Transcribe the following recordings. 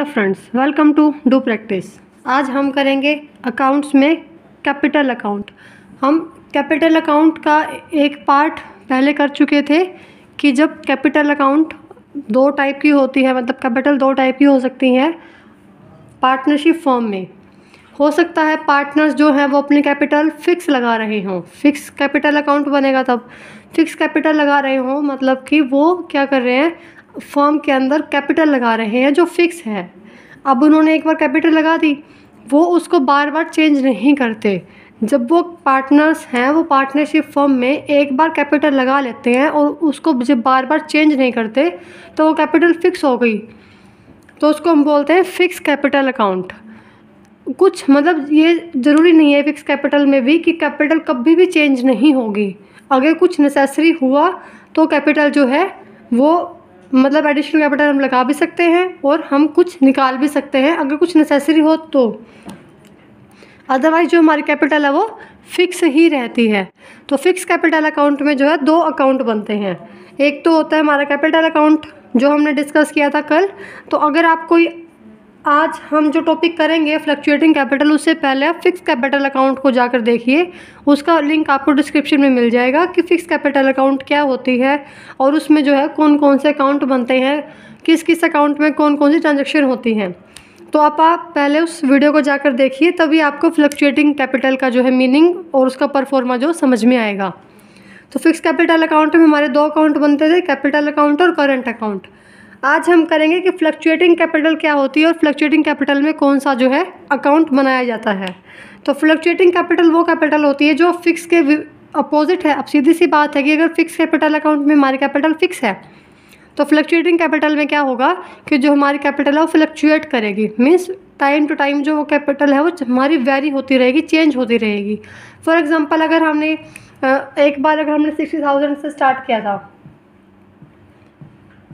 Hello friends, welcome to do practice. आज हम करेंगे अकाउंट्स में कैपिटल अकाउंट। हम कैपिटल अकाउंट का एक पार्ट पहले कर चुके थे कि जब कैपिटल अकाउंट दो टाइप की होती है, मतलब कैपिटल दो टाइप की हो सकती हैं पार्टनरशिप फॉर्म में। हो सकता है पार्टनर्स जो हैं वो अपने कैपिटल फिक्स लगा रहे हों, फिक्स कैपिटल अकाउंट बनेगा तब। फिक्स कैपिटल लगा रहे हों मतलब कि वो क्या कर रहे हैं, फर्म के अंदर कैपिटल लगा रहे हैं जो फिक्स है। अब उन्होंने एक बार कैपिटल लगा दी, वो उसको बार बार चेंज नहीं करते। जब वो पार्टनर्स हैं, वो पार्टनरशिप फर्म में एक बार कैपिटल लगा लेते हैं और उसको जब बार बार चेंज नहीं करते तो वो कैपिटल फिक्स हो गई, तो उसको हम बोलते हैं फिक्स कैपिटल अकाउंट। कुछ मतलब ये ज़रूरी नहीं है फिक्स कैपिटल में भी कि कैपिटल कभी भी चेंज नहीं होगी। अगर कुछ नेसेसरी हुआ तो कैपिटल जो है वो मतलब एडिशनल कैपिटल हम लगा भी सकते हैं और हम कुछ निकाल भी सकते हैं अगर कुछ नेसेसरी हो तो। अदरवाइज जो हमारी कैपिटल है वो फिक्स ही रहती है। तो फिक्स कैपिटल अकाउंट में जो है दो अकाउंट बनते हैं। एक तो होता है हमारा कैपिटल अकाउंट जो हमने डिस्कस किया था कल। तो अगर आप कोई आज हम जो टॉपिक करेंगे फ्लक्चुएटिंग कैपिटल, उससे पहले आप फिक्स कैपिटल अकाउंट को जाकर देखिए। उसका लिंक आपको डिस्क्रिप्शन में मिल जाएगा कि फिक्स कैपिटल अकाउंट क्या होती है और उसमें जो है कौन कौन से अकाउंट बनते हैं, किस किस अकाउंट में कौन कौन सी ट्रांजेक्शन होती हैं। तो आप पहले उस वीडियो को जाकर देखिए, तभी आपको फ्लक्चुएटिंग कैपिटल का जो है मीनिंग और उसका परफॉर्मा जो समझ में आएगा। तो फिक्स कैपिटल अकाउंट में हमारे दो अकाउंट बनते थे, कैपिटल अकाउंट और करंट अकाउंट। आज हम करेंगे कि फ्लक्चुएटिंग कैपिटल क्या होती है और फ्लक्चुएटिंग कैपिटल में कौन सा जो है अकाउंट बनाया जाता है। तो फ्लक्चुएटिंग कैपिटल वो कैपिटल होती है जो फिक्स के अपोजिट है। अब सीधी सी बात है कि अगर फिक्स कैपिटल अकाउंट में हमारी कैपिटल फिक्स है तो फ्लक्चुएटिंग कैपिटल में क्या होगा कि जो हमारी कैपिटल है वो फ्लक्चुएट करेगी। मीन्स टाइम टू टाइम जो वो कैपिटल है वो हमारी वेरी होती रहेगी, चेंज होती रहेगी। फॉर एग्जांपल अगर हमने एक बार अगर हमने 60,000 से स्टार्ट किया था,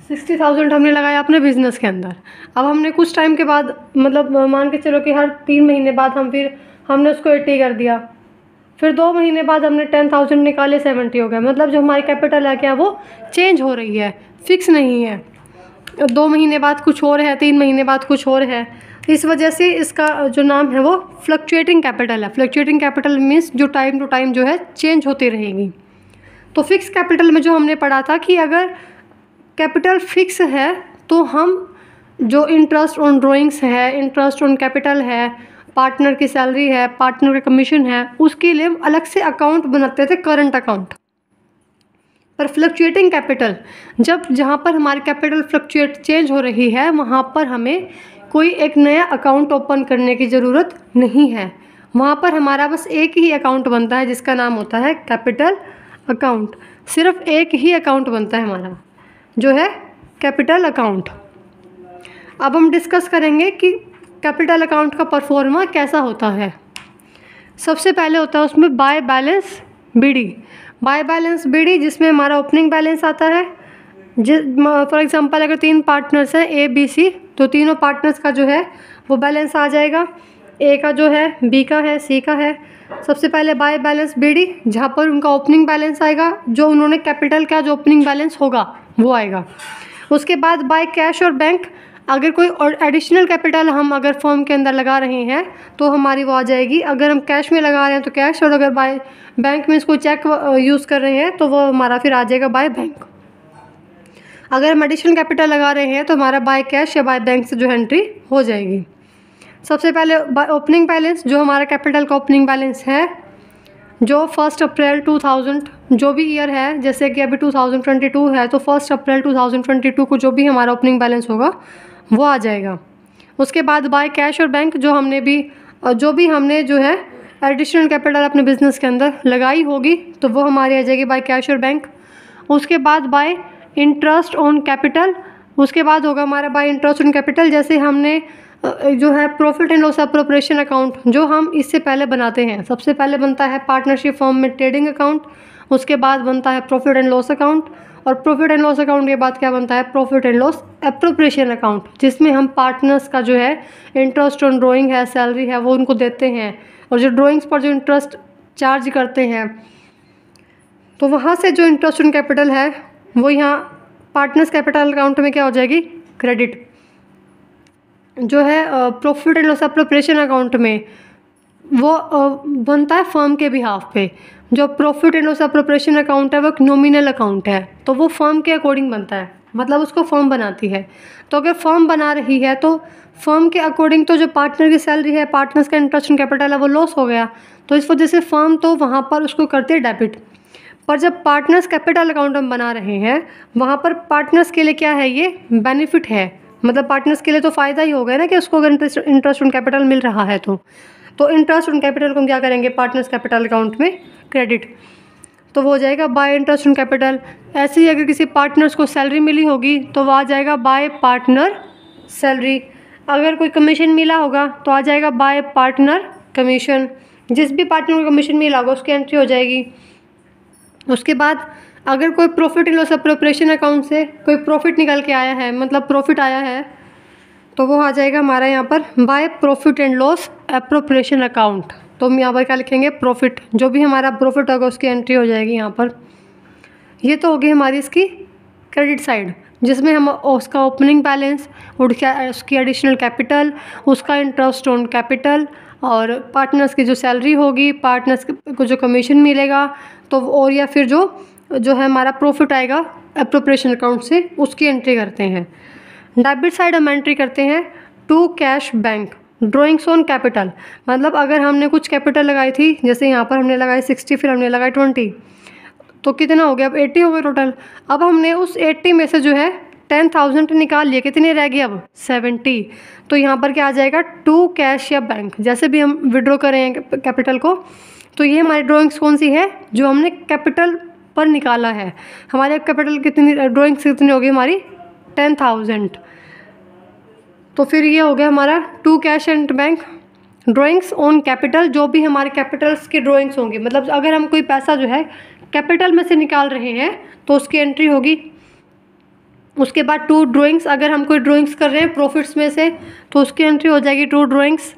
60,000 हमने लगाया अपने बिज़नेस के अंदर। अब हमने कुछ टाइम के बाद मतलब मान के चलो कि हर 3 महीने बाद हमने उसको 80 कर दिया। फिर 2 महीने बाद हमने 10,000 निकाले, 70 हो गया। मतलब जो हमारी कैपिटल है क्या वो चेंज हो रही है, फिक्स नहीं है। 2 महीने बाद कुछ और है, 3 महीने बाद कुछ और है। इस वजह से इसका जो नाम है वो फ्लक्चुएटिंग कैपिटल है। फ्लक्चुएटिंग कैपिटल मीन्स जो टाइम टू टाइम जो है चेंज होती रहेगी। तो फिक्स कैपिटल में जो हमने पढ़ा था कि अगर कैपिटल फिक्स है तो हम जो इंटरेस्ट ऑन ड्राइंग्स है, इंटरेस्ट ऑन कैपिटल है, पार्टनर की सैलरी है, पार्टनर का कमीशन है, उसके लिए हम अलग से अकाउंट बनाते थे, करंट अकाउंट। पर फ्लक्चुएटिंग कैपिटल जब जहाँ पर हमारी कैपिटल फ्लक्चुएट चेंज हो रही है वहाँ पर हमें कोई एक नया अकाउंट ओपन करने की ज़रूरत नहीं है। वहाँ पर हमारा बस एक ही अकाउंट बनता है जिसका नाम होता है कैपिटल अकाउंट। सिर्फ एक ही अकाउंट बनता है हमारा जो है कैपिटल अकाउंट। अब हम डिस्कस करेंगे कि कैपिटल अकाउंट का परफॉर्मा कैसा होता है। सबसे पहले होता है उसमें by balance BD. By balance BD जिसमें हमारा ओपनिंग बैलेंस आता है। फॉर एग्जांपल अगर 3 पार्टनर्स हैं ए बी सी, तो तीनों पार्टनर्स का जो है वो बैलेंस आ जाएगा। ए का जो है, बी का है, सी का है। सबसे पहले बाय बैलेंस बीडी जहाँ पर उनका ओपनिंग बैलेंस आएगा, जो उन्होंने कैपिटल का जो ओपनिंग बैलेंस होगा वो आएगा। उसके बाद बाय कैश और बैंक, अगर कोई और एडिशनल कैपिटल हम अगर फर्म के अंदर लगा रहे हैं तो हमारी वो आ जाएगी। अगर हम कैश में लगा रहे हैं तो कैश, और अगर बाय बैंक में इसको चेक यूज़ कर रहे हैं तो वो हमारा फिर आ जाएगा बाय बैंक। अगर हम एडिशनल कैपिटल लगा रहे हैं तो हमारा बाय कैश या बाय बैंक से जो एंट्री हो जाएगी। सबसे पहले ओपनिंग बैलेंस, जो हमारा कैपिटल का ओपनिंग बैलेंस है, जो 1 अप्रैल 2000 जो भी ईयर है, जैसे कि अभी 2022 है तो 1 अप्रैल 2022 को जो भी हमारा ओपनिंग बैलेंस होगा वो आ जाएगा। उसके बाद बाय कैश और बैंक जो हमने जो है एडिशनल कैपिटल अपने बिजनेस के अंदर लगाई होगी तो वो हमारी आ जाएगी बाय कैश और बैंक। उसके बाद बाय इंटरेस्ट ऑन कैपिटल, उसके बाद होगा हमारा बाय इंटरेस्ट ऑन कैपिटल। जैसे हमने जो है profit and loss appropriation account जो हम इससे पहले बनाते हैं, सबसे पहले बनता है पार्टनरशिप फॉर्म में ट्रेडिंग अकाउंट, उसके बाद बनता है प्रॉफिट एंड लॉस अकाउंट, और प्रॉफिट एंड लॉस अकाउंट के बाद क्या बनता है, profit and loss appropriation account, जिसमें हम पार्टनर्स का जो है इंटरेस्ट ऑन ड्राइंग है, सैलरी है, वो उनको देते हैं, और जो ड्राइंग्स पर जो इंटरेस्ट चार्ज करते हैं तो वहाँ से जो इंटरेस्ट ऑन कैपिटल है वो यहाँ पार्टनर्स कैपिटल अकाउंट में क्या हो जाएगी, क्रेडिट। जो है profit and loss appropriation account में वो बनता है फर्म के बिहाफ पे। जो profit and loss appropriation account है वो एक नॉमिनल अकाउंट है, तो वो फर्म के अकॉर्डिंग बनता है, मतलब उसको फर्म बनाती है। तो अगर फर्म बना रही है तो फर्म के अकॉर्डिंग तो जो पार्टनर की सैलरी है, पार्टनर्स का इंटरेस्ट इन कैपिटल है, वो लॉस हो गया, तो इस वजह से फर्म तो वहाँ पर उसको करती है डेबिट। पर जब पार्टनर्स कैपिटल अकाउंट हम बना रहे हैं, वहाँ पर पार्टनर्स के लिए क्या है, ये बेनिफिट है, मतलब पार्टनर्स के लिए तो फ़ायदा ही हो गया ना कि उसको अगर इंटरेस्ट ऑन कैपिटल मिल रहा है तो इंटरेस्ट ऑन कैपिटल को हम क्या करेंगे, पार्टनर्स कैपिटल अकाउंट में क्रेडिट, तो वो हो जाएगा बाय इंटरेस्ट ऑन कैपिटल। ऐसे ही अगर किसी पार्टनर्स को सैलरी मिली होगी तो वो आ जाएगा बाय पार्टनर सैलरी। अगर कोई कमीशन मिला होगा तो आ जाएगा बाय पार्टनर कमीशन। जिस भी पार्टनर को कमीशन मिला होगा उसकी एंट्री हो जाएगी। उसके बाद अगर कोई profit and loss appropriation account से कोई प्रॉफिट निकल के आया है, मतलब प्रॉफिट आया है, तो वो आ जाएगा हमारा यहाँ पर by profit and loss appropriation account. तो हम यहाँ पर क्या लिखेंगे, प्रॉफिट, जो भी हमारा प्रॉफिट होगा उसकी एंट्री हो जाएगी यहाँ पर। ये तो होगी हमारी इसकी क्रेडिट साइड, जिसमें हम उसका ओपनिंग बैलेंस, उसकी एडिशनल कैपिटल, उसका इंटरेस्ट ऑन कैपिटल और पार्टनर्स की जो सैलरी होगी, पार्टनर्स को जो कमीशन मिलेगा, तो और या फिर जो है हमारा प्रॉफिट आएगा एप्रोप्रिएशन अकाउंट से, उसकी एंट्री करते हैं। डेबिट साइड हम एंट्री करते हैं to cash bank drawings on capital, मतलब अगर हमने कुछ कैपिटल लगाई थी, जैसे यहाँ पर हमने लगाई 60, फिर हमने लगाई 20, तो कितना हो गया, अब 80 हो गया टोटल। अब हमने उस 80 में से जो है 10,000 निकाल लिए, कितने रह गए अब 70। तो यहाँ पर क्या आ जाएगा, टू कैश या बैंक, जैसे भी हम विड्रॉ करें कैपिटल को, तो ये हमारी ड्रॉइंग्स कौन सी है, जो हमने कैपिटल पर निकाला है। हमारे कैपिटल कितनी, ड्रॉइंग्स कितनी होगी हमारी 10,000। तो फिर ये हो गया हमारा to cash and bank drawings on capital. जो भी हमारे कैपिटल्स की ड्रॉइंग्स होंगी, मतलब अगर हम कोई पैसा जो है कैपिटल में से निकाल रहे हैं तो उसकी एंट्री होगी। उसके बाद टू ड्राइंग्स, अगर हम कोई ड्राइंग्स कर रहे हैं प्रॉफिट्स में से तो उसकी एंट्री हो जाएगी टू ड्राइंग्स।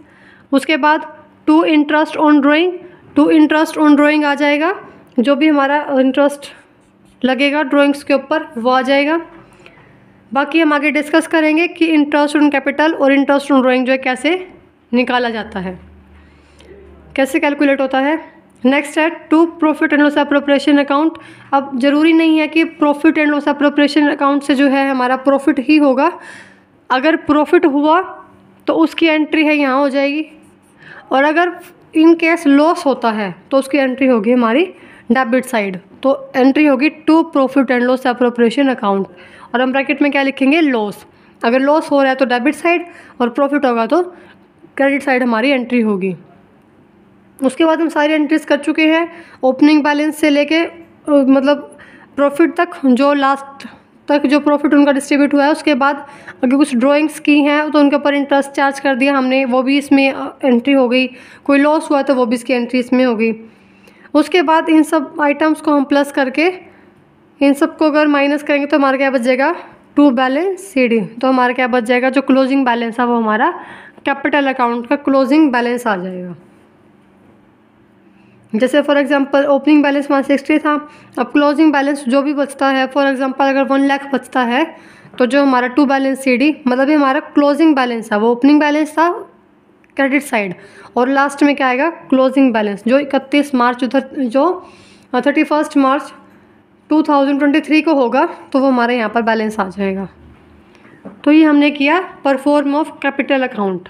उसके बाद to interest on drawing, to interest on drawing आ जाएगा, जो भी हमारा इंटरेस्ट लगेगा ड्राइंग्स के ऊपर वो आ जाएगा। बाकी हम आगे डिस्कस करेंगे कि इंटरेस्ट ऑन कैपिटल और इंटरेस्ट ऑन ड्राइंग जो है कैसे निकाला जाता है, कैसे कैलकुलेट होता है। नेक्स्ट है to profit and loss appropriation account. अब ज़रूरी नहीं है कि profit and loss appropriation account से जो है हमारा प्रॉफिट ही होगा। अगर प्रॉफिट हुआ तो उसकी एंट्री है यहाँ हो जाएगी, और अगर इन केस लॉस होता है तो उसकी एंट्री होगी हमारी डेबिट साइड। तो एंट्री होगी to profit and loss appropriation account, और हम ब्रैकेट में क्या लिखेंगे, लॉस। अगर लॉस हो रहा है तो डेबिट साइड, और प्रॉफिट होगा तो क्रेडिट साइड हमारी एंट्री होगी। उसके बाद हम सारी एंट्रीज कर चुके हैं, ओपनिंग बैलेंस से लेके मतलब प्रॉफिट तक, जो लास्ट तक जो प्रॉफिट उनका डिस्ट्रीब्यूट हुआ है। उसके बाद अगर कुछ ड्राइंग्स की हैं तो उनके ऊपर इंटरेस्ट चार्ज कर दिया हमने, वो भी इसमें एंट्री हो गई। कोई लॉस हुआ तो वो भी इसकी एंट्री इसमें हो गई। उसके बाद इन सब आइटम्स को हम प्लस करके इन सब को अगर माइनस करेंगे तो हमारा क्या बच जाएगा, टू बैलेंस सीडी। तो हमारा क्या बच जाएगा, जो क्लोजिंग बैलेंस है वो हमारा कैपिटल अकाउंट का क्लोजिंग बैलेंस आ जाएगा। जैसे फॉर एग्जांपल ओपनिंग बैलेंस 160 था, अब क्लोजिंग बैलेंस जो भी बचता है, फॉर एग्जांपल अगर 1 लाख बचता है तो जो हमारा टू बैलेंस सीडी, मतलब ये हमारा क्लोजिंग बैलेंस है, वो ओपनिंग बैलेंस था क्रेडिट साइड, और लास्ट में क्या आएगा, क्लोजिंग बैलेंस, जो 31 मार्च जो 31 मार्च 2023 को होगा, तो वो हमारे यहाँ पर बैलेंस आ जाएगा। तो ये हमने किया परफॉर्म ऑफ कैपिटल अकाउंट।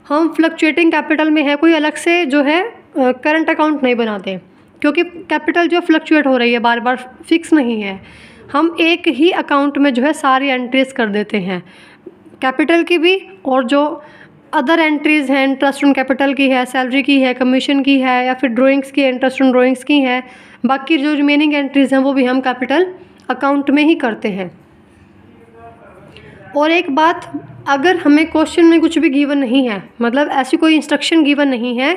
हम फ्लक्चुएटिंग कैपिटल में है कोई अलग से जो है करंट अकाउंट नहीं बनाते, क्योंकि कैपिटल जो फ्लक्चुएट हो रही है बार बार, फिक्स नहीं है। हम एक ही अकाउंट में जो है सारी एंट्रीज कर देते हैं, कैपिटल की भी, और जो अदर एंट्रीज़ हैं, इंटरेस्ट ऑन कैपिटल की है, सैलरी की है, कमीशन की है, या फिर ड्राइंग्स की, इंटरेस्ट ऑन ड्राइंग्स की है, बाकी जो रिमेनिंग एंट्रीज़ हैं वो भी हम कैपिटल अकाउंट में ही करते हैं। और एक बात, अगर हमें क्वेश्चन में कुछ भी गिवन नहीं है, मतलब ऐसी कोई इंस्ट्रक्शन गिवन नहीं है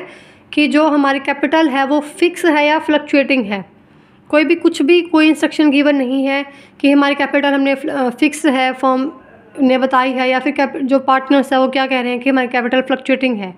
कि जो हमारी कैपिटल है वो फिक्स है या फ्लक्चुएटिंग है, कोई भी कुछ भी कोई इंस्ट्रक्शन गिवन नहीं है कि हमारी कैपिटल हमने फिक्स है, फॉर्म ने बताई है, या फिर जो पार्टनर्स है वो क्या कह रहे हैं कि हमारी कैपिटल फ्लक्चुएटिंग है,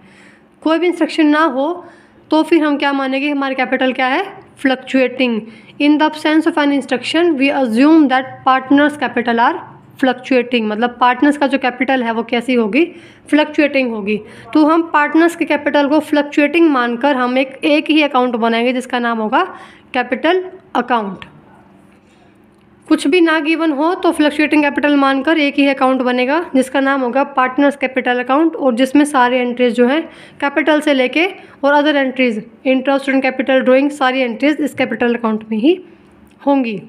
कोई भी इंस्ट्रक्शन ना हो, तो फिर हम क्या मानेंगे, हमारी कैपिटल क्या है, fluctuating. In the absence of an instruction we assume that partners capital are fluctuating, मतलब पार्टनर्स का जो कैपिटल है वो कैसी होगी, फ्लक्चुएटिंग होगी। तो हम पार्टनर्स के कैपिटल को फ्लक्चुएटिंग मानकर हम एक ही अकाउंट बनाएंगे जिसका नाम होगा कैपिटल अकाउंट। कुछ भी ना गिवन हो तो फ्लक्चुएटिंग कैपिटल मानकर एक ही अकाउंट बनेगा जिसका नाम होगा पार्टनर्स कैपिटल अकाउंट, और जिसमें सारे एंट्रीज जो हैं कैपिटल से लेके और other entries, interest on capital, drawing, सारी एंट्रीज इस कैपिटल अकाउंट में ही होंगी।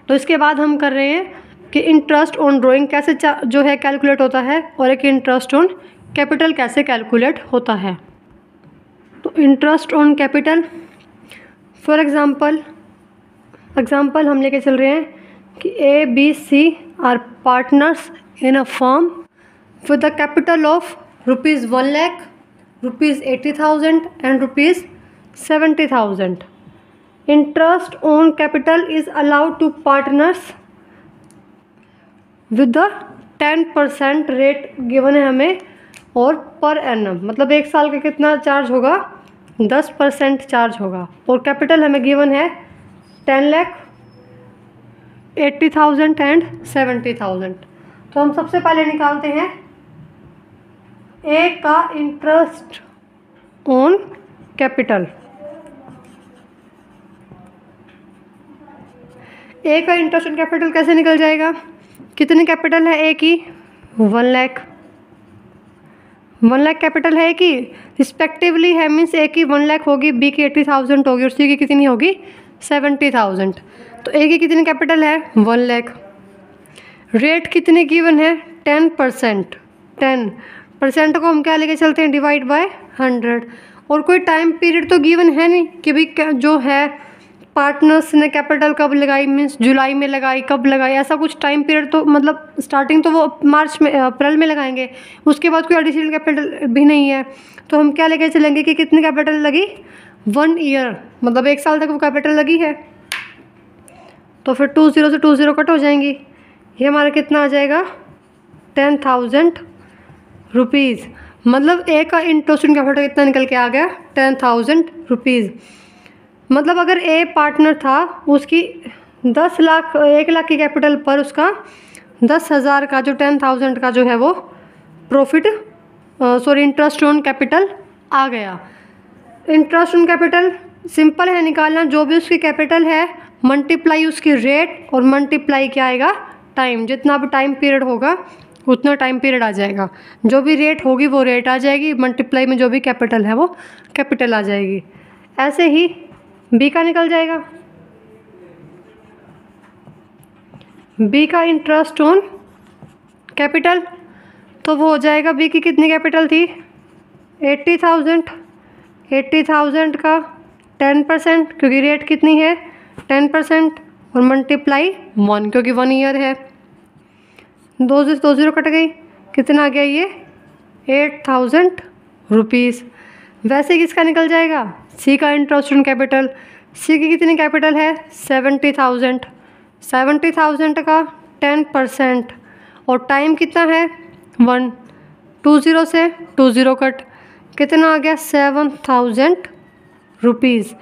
तो इसके बाद हम कर रहे हैं कि इंटरेस्ट ऑन ड्राइंग कैसे जो है कैलकुलेट होता है, और एक इंटरेस्ट ऑन कैपिटल कैसे कैलकुलेट होता है। तो interest on capital, for example हम लेके चल रहे हैं कि ABC are partners in a firm with the capital of ₹1 lakh, ₹80,000 and ₹70,000. Interest on capital is allowed to partners with the 10% rate given है हमें, और पर एनम, मतलब एक साल का कितना चार्ज होगा, 10% चार्ज होगा। और कैपिटल हमें गिवन है 10 लाख, 80,000 एंड 70,000। तो हम सबसे पहले निकालते हैं ए का इंटरेस्ट ऑन कैपिटल। ए का इंटरेस्ट ऑन कैपिटल कैसे निकल जाएगा, कितनी कैपिटल है ए की, 1 लाख। 1 लाख कैपिटल है कि रिस्पेक्टिवली है, मीन्स ए की 1 लाख होगी, बी की 80,000 होगी और सी की कितनी होगी, 70,000। तो ए की कितनी कैपिटल है, 1 लाख। रेट कितनी गिवन है, 10%। 10% को हम क्या लेके चलते हैं, डिवाइड बाय 100। और कोई टाइम पीरियड तो गिवन है नहीं कि भाई जो है पार्टनर्स ने कैपिटल कब लगाई, मीन्स जुलाई में लगाई, कब लगाई, ऐसा कुछ टाइम पीरियड तो, मतलब स्टार्टिंग तो वो मार्च में, अप्रैल में लगाएंगे, उसके बाद कोई एडिशनल कैपिटल भी नहीं है। तो हम क्या लेके चलेंगे कि कितनी कैपिटल लगी, 1 ईयर, मतलब 1 साल तक वो कैपिटल लगी है। तो फिर 20 से 20 कट हो जाएंगी, ये हमारा कितना आ जाएगा, 10,000 रुपीज़। मतलब ए का इंटरेस्ट ऑन कैपिटल कितना निकल के आ गया, 10,000 रुपीज़। मतलब अगर ए पार्टनर था, उसकी 1 लाख की कैपिटल पर उसका 10,000 का जो 10,000 का जो है वो प्रॉफिट, इंटरेस्ट ऑन कैपिटल आ गया। इंटरेस्ट ऑन कैपिटल सिंपल है निकालना, जो भी उसकी कैपिटल है मल्टीप्लाई उसकी रेट और मल्टीप्लाई क्या आएगा, टाइम। जितना भी टाइम पीरियड होगा उतना टाइम पीरियड आ जाएगा, जो भी रेट होगी वो रेट आ जाएगी, मल्टीप्लाई में जो भी कैपिटल है वो कैपिटल आ जाएगी। ऐसे ही बी का निकल जाएगा। बी का इंटरेस्ट ऑन कैपिटल तो वो हो जाएगा, बी की कितनी कैपिटल थी, 80,000। 80,000 का 10%, क्योंकि रेट कितनी है 10%, और मल्टीप्लाई 1 क्योंकि 1 ईयर है। 2 से 2 0 कट गई, कितना आ गया ये, 8,000 रुपीज़। वैसे किसका निकल जाएगा, सी का इंटरेस्ट ऑन कैपिटल। सी की कितनी कैपिटल है, 70,000। 70,000 का 10%, और टाइम कितना है 1। 20 से 20 कट, कितना आ गया, 7,000 रुपीज़।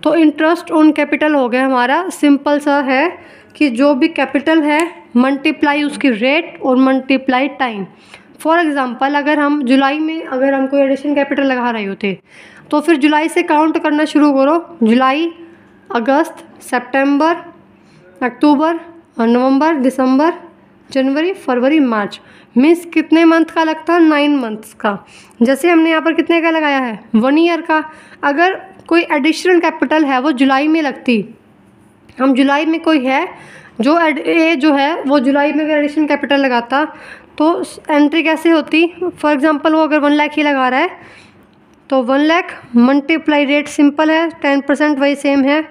तो इंटरेस्ट ऑन कैपिटल हो गया हमारा, सिंपल सा है कि जो भी कैपिटल है मल्टीप्लाई उसकी रेट और मल्टीप्लाई टाइम। फॉर एग्ज़ाम्पल अगर हम जुलाई में अगर हम कोई एडिशन कैपिटल लगा रहे होते तो फिर जुलाई से काउंट करना शुरू करो, जुलाई, अगस्त, सितंबर, अक्टूबर, नवंबर, दिसंबर, जनवरी, फरवरी, मार्च, मीन्स कितने मंथ का लगता है, 9 मंथ्स का। जैसे हमने यहाँ पर कितने का लगाया है, 1 ईयर का। अगर कोई एडिशनल कैपिटल है वो जुलाई में लगती, हम जुलाई में कोई है जो जो है वो जुलाई में अगर एडिशनल कैपिटल लगाता तो एंट्री कैसे होती, फॉर एग्जांपल वो अगर 1 लाख ही लगा रहा है तो 1 लाख मल्टीप्लाई रेट सिंपल है, 10% वही सेम है,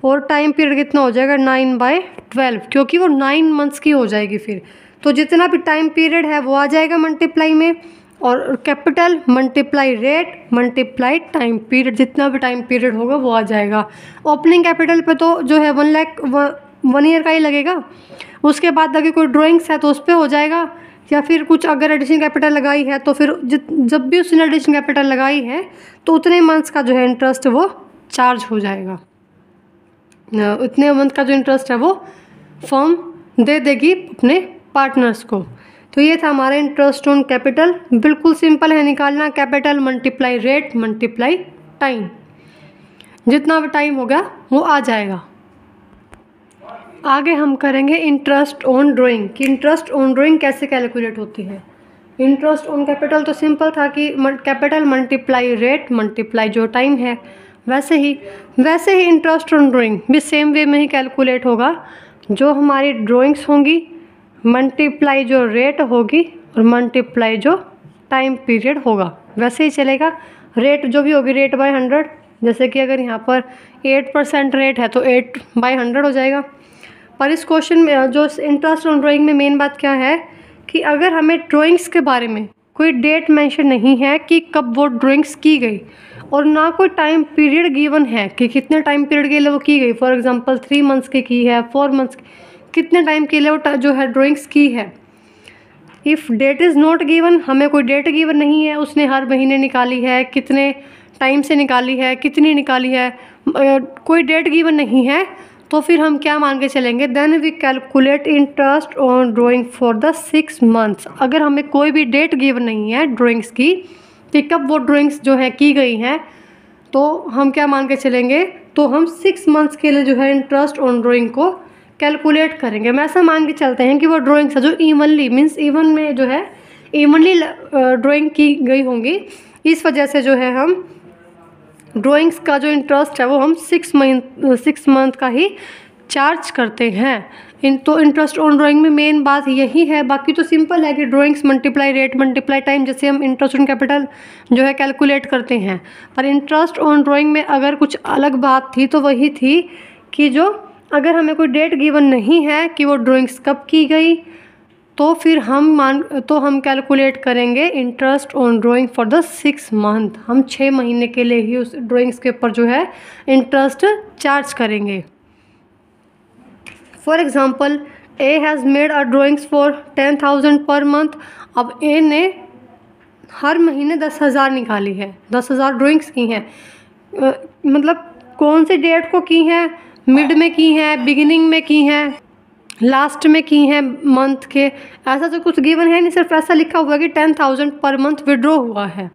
और टाइम पीरियड कितना हो जाएगा, 9/12, क्योंकि वो 9 मंथ्स की हो जाएगी फिर। तो जितना भी टाइम पीरियड है वो आ जाएगा मल्टीप्लाई में, और capital multiply rate multiply time period, जितना भी टाइम पीरियड होगा वो आ जाएगा। ओपनिंग कैपिटल पे तो जो है 1 लाख 1 ईयर का ही लगेगा। उसके बाद अगर कोई ड्राइंग्स है तो उस पर हो जाएगा, या फिर कुछ अगर एडिशनल कैपिटल लगाई है तो फिर जब भी उसने एडिशनल कैपिटल लगाई है तो उतने मंथ्स का जो है इंटरेस्ट वो चार्ज हो जाएगा, उतने मंथ का जो इंटरेस्ट है वो फर्म दे देगी अपने पार्टनर्स को। तो ये था हमारा इंटरेस्ट ऑन कैपिटल। बिल्कुल सिंपल है निकालना, capital multiply rate multiply time, जितना भी टाइम होगा वो आ जाएगा। आगे हम करेंगे इंटरेस्ट ऑन ड्राइंग कि इंटरेस्ट ऑन ड्राइंग कैसे कैलकुलेट होती है। इंटरेस्ट ऑन कैपिटल तो सिंपल था कि कैपिटल मल्टीप्लाई रेट मल्टीप्लाई जो टाइम है, वैसे ही इंटरेस्ट ऑन ड्राइंग भी सेम वे में ही कैलकुलेट होगा। जो हमारी ड्राइंग्स होंगी मल्टीप्लाई जो रेट होगी और मल्टीप्लाई जो टाइम पीरियड होगा, वैसे ही चलेगा। रेट जो भी होगी रेट बाय 100, जैसे कि अगर यहाँ पर 8% रेट है तो 8/100 हो जाएगा। पर इस क्वेश्चन में जो इंटरेस्ट ऑन ड्राइंग में मेन बात क्या है कि अगर हमें ड्राइंग्स के बारे में कोई डेट मेंशन नहीं है कि कब वो ड्राइंग्स की गई, और ना कोई टाइम पीरियड गिवन है कि कितने टाइम पीरियड के लिए वो की गई। फॉर एग्जांपल 3 मंथ्स की है, 4 मंथ्स, कितने टाइम के लिए वो जो है ड्राइंग्स की है। If that is not given, हमें कोई डेट गिवन नहीं है, उसने हर महीने निकाली है, कितने टाइम से निकाली है, कितनी निकाली है, कोई डेट गिवन नहीं है, तो फिर हम क्या मान के चलेंगे, then we calculate interest on drawing for the 6 months. अगर हमें कोई भी डेट गिवन नहीं है ड्राइंग्स की कि कब वो ड्राइंग्स जो है की गई हैं, तो हम क्या मान के चलेंगे, तो हम 6 मंथ्स के लिए जो है इंटरेस्ट ऑन ड्राइंग को कैलकुलेट करेंगे। हम ऐसा मान के चलते हैं कि वो ड्राइंग्स है जो इवनली मीन्स इवन में जो है इवनली ड्राइंग की गई होंगी। इस वजह से जो है हम ड्राइंग्स का जो इंटरेस्ट है वो हम 6 मंथ का ही चार्ज करते हैं। तो इंटरेस्ट ऑन ड्राइंग में मेन बात यही है। बाकी तो सिंपल है कि drawings multiply rate multiply time, जैसे हम इंटरेस्ट ऑन कैपिटल जो है कैलकुलेट करते हैं। पर इंटरेस्ट ऑन ड्राइंग में अगर कुछ अलग बात थी तो वही थी कि जो अगर हमें कोई डेट गिवन नहीं है कि वो ड्राइंग्स कब की गई, तो फिर हम कैलकुलेट करेंगे interest on drawing for the 6 month. हम 6 महीने के लिए ही उस ड्राइंग्स के ऊपर जो है इंटरेस्ट चार्ज करेंगे। For example A has made a drawings for 10,000 per month. अब ए ने हर महीने 10,000 निकाली है, 10,000 ड्राइंग्स की हैं। मतलब कौन सी डेट को की हैं, मिड में की हैं, बिगिनिंग में की हैं, लास्ट में की हैं मंथ के, ऐसा तो कुछ गिवन है नहीं। सिर्फ ऐसा लिखा हुआ है कि 10,000 पर मंथ विड्रॉ हुआ है,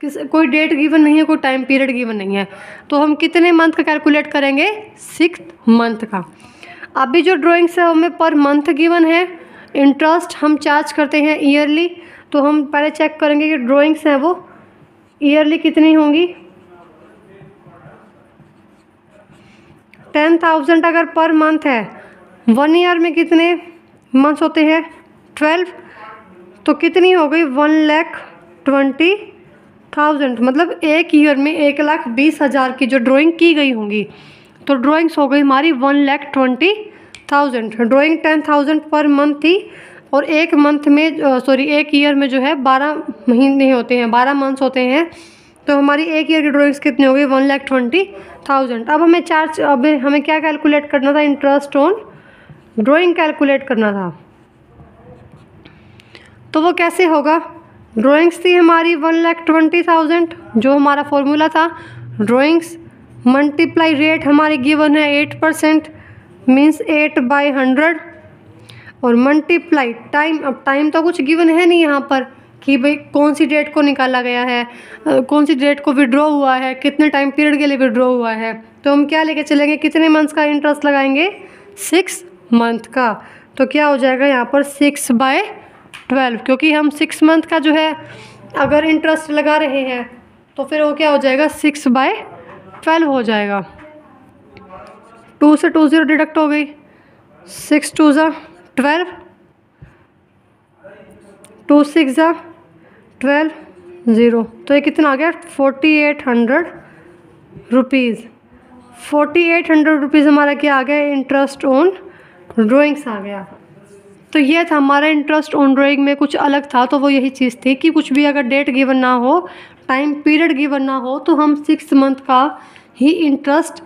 कोई डेट गिवन नहीं है, कोई टाइम पीरियड गिवन नहीं है। तो हम कितने मंथ का कैलकुलेट करेंगे, 6 मंथ का। अभी जो ड्राइंग्स है हमें पर मंथ गिवन है, इंटरेस्ट हम चार्ज करते हैं ईयरली। तो हम पहले चेक करेंगे कि ड्राइंग्स हैं वो ईयरली कितनी होंगी। 10,000 अगर पर मंथ है, 1 ईयर में कितने मंथ्स होते हैं, 12। तो कितनी हो गई, 1,20,000। मतलब एक ईयर में 1,20,000 की जो ड्राइंग की गई होंगी, तो ड्राइंग्स हो गई हमारी 1,20,000। ड्राइंग 10,000 पर मंथ थी, और एक मंथ में एक ईयर में जो है 12 महीने होते हैं, 12 मंथ्स होते हैं। तो हमारी एक ईयर की ड्राइंग्स कितनी हो गई, 1,20,000। अब हमें क्या कैलकुलेट करना था, इंटरेस्ट ऑन ड्राइंग कैलकुलेट करना था। तो वो कैसे होगा, ड्राइंग्स थी हमारी 1,20,000 जो हमारा फॉर्मूला था। ड्राइंग्स मल्टीप्लाई रेट हमारी गिवन है 8% मीन्स 8/100, और मल्टीप्लाई टाइम। अब टाइम तो कुछ गिवन है नहीं यहाँ पर कि भाई कौन सी डेट को निकाला गया है, कौन सी डेट को विड्रॉ हुआ है, कितने टाइम पीरियड के लिए विड्रॉ हुआ है। तो हम क्या लेके चलेंगे, कितने मंथ्स का इंटरेस्ट लगाएंगे, 6 मंथ का। तो क्या हो जाएगा यहाँ पर 6/12, क्योंकि हम 6 मंथ का जो है अगर इंटरेस्ट लगा रहे हैं तो फिर वो क्या हो जाएगा, 6/12 हो जाएगा। 2 से 2 0 डिडक्ट हो गई, 6 2 12, 2 6 12 0। तो ये कितना आ गया, 4,800 रुपीज़। 4,800 रुपीज़ हमारा क्या आ गया, इंटरेस्ट ऑन ड्राइंग्स आ गया। तो ये था हमारा इंटरेस्ट ऑन ड्राइंग में कुछ अलग था। तो वो यही चीज़ थी कि कुछ भी अगर डेट गिवन ना हो, टाइम पीरियड गिवन ना हो, तो हम 6 मंथ का ही इंटरेस्ट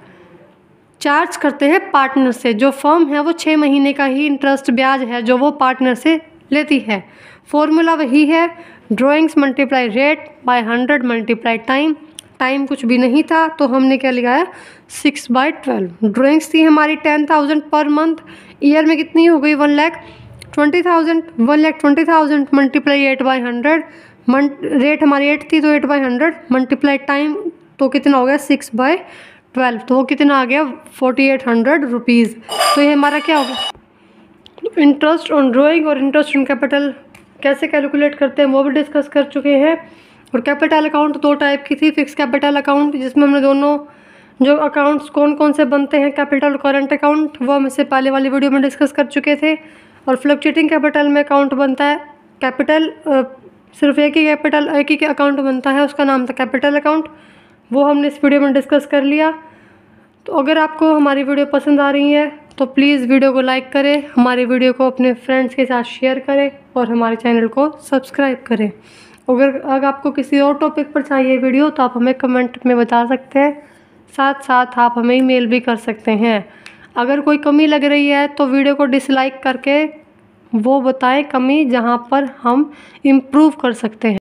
चार्ज करते हैं पार्टनर से। जो फर्म है वो 6 महीने का ही इंटरेस्ट ब्याज है जो वो पार्टनर से लेती है। फॉर्मूला वही है, drawings multiply rate by 100 multiply time, time कुछ भी नहीं था, तो हमने क्या लगाया 6/12। ड्राइंग्स थी हमारी 10,000 पर मंथ। ईयर में कितनी हो गई 1,20,000। 1,20,000 मल्टीप्लाई 8/100। रेट हमारी 8 थी तो 8/100 मल्टीप्लाई टाइम तो कितना हो गया 6/12। तो वो कितना आ गया 4,800 रुपीज़। तो ये हमारा क्या हो गया। इंटरेस्ट ऑन ड्राइंग और इंटरेस्ट ऑन कैपिटल कैसे कैलकुलेट करते हैं वो भी डिस्कस कर चुके हैं। और कैपिटल अकाउंट 2 टाइप की थी। फिक्स कैपिटल अकाउंट जिसमें हमने दोनों जो अकाउंट्स कौन कौन से बनते हैं कैपिटल और करंट अकाउंट वो हम इससे पहले वाली वीडियो में डिस्कस कर चुके थे। और फ्लक्चुएटिंग कैपिटल में अकाउंट बनता है कैपिटल सिर्फ एक ही अकाउंट बनता है, उसका नाम था कैपिटल अकाउंट, वो हमने इस वीडियो में डिस्कस कर लिया। तो अगर आपको हमारी वीडियो पसंद आ रही है तो प्लीज़ वीडियो को लाइक करें, हमारी वीडियो को अपने फ्रेंड्स के साथ शेयर करें और हमारे चैनल को सब्सक्राइब करें। अगर आपको किसी और टॉपिक पर चाहिए वीडियो तो आप हमें कमेंट में बता सकते हैं, साथ साथ आप हमें ईमेल भी कर सकते हैं। अगर कोई कमी लग रही है तो वीडियो को डिसलाइक करके वो बताएं कमी जहाँ पर हम इम्प्रूव कर सकते हैं।